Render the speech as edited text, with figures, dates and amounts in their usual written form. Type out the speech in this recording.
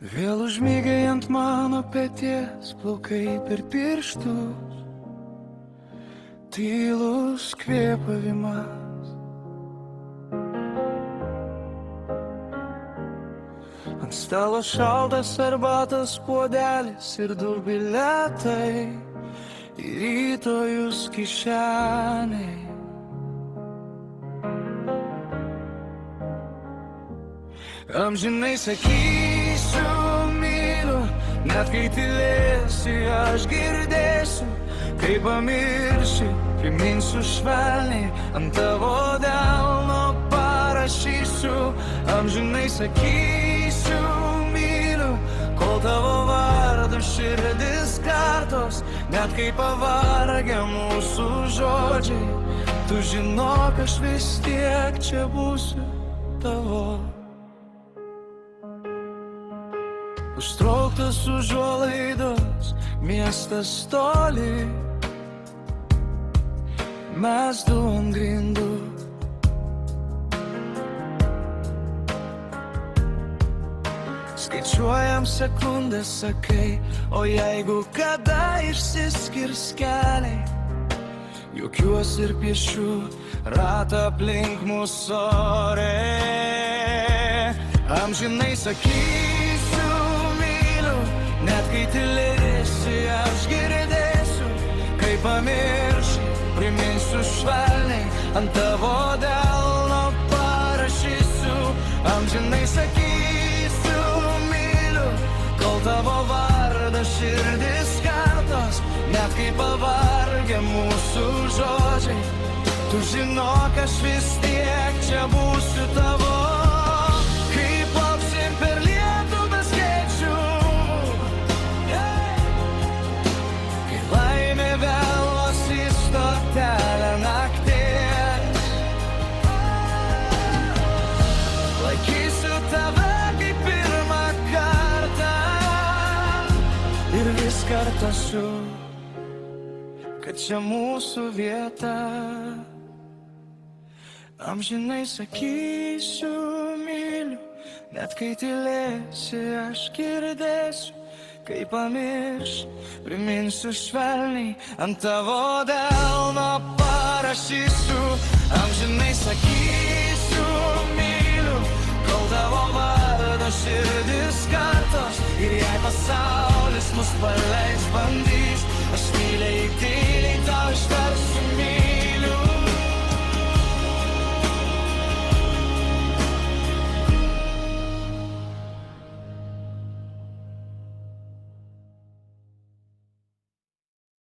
Vėl užmygai ant mano peties, plaukai per pirštus, tylus kvėpavimas. Ant stalo šaltas arbatos puodelis ir du biletai į rytojus kišeniai. Amžinai sakysiu myliu, net kai tylėsi aš girdėsiu, kai pamirši, priminsiu švelniai, ant tavo delno parašysiu. Amžinai sakysiu myliu, kol tavo vardą širdis kartos, net kai pavargia mūsų žodžiai, tu žinok, aš vis tiek čia būsiu tavo. Užtrauktas užuolaidos, miestas toli, mes du ant grindų. Skaičiuojam sekundės, sakai, o jeigu kada išsiskirs keliai, juokiuos ir piešiu ratą aplink mūsų ore. Amžinai sakysiu myliu, net kai tylėsi aš girdėsiu, kai pamirši, priminsiu švelniai, ant tavo delno parašysiu. Amžinai sakysiu myliu, kol tavo vardą širdis kartos, net kai pavargia mūsų žodžiai, tu žinok, aš vis tiek čia būsiu tavo. Kaip plauksim per lietų be skėčių, kai laimė vėlos į stotelę nakties, laikysiu tave kaip pirmą kartą ir vis kartosiu, kad čia mūsų vieta. Amžinai sakysiu myliu, net kai tylėsi aš girdėsiu, kai pamirši, priminsiu švelniai, ant tavo delno parašysiu. Amžinai sakysiu myliu, kol tavo vardą širdis kartos, ir jei pasaulis mus paleis bandys, aš tyliai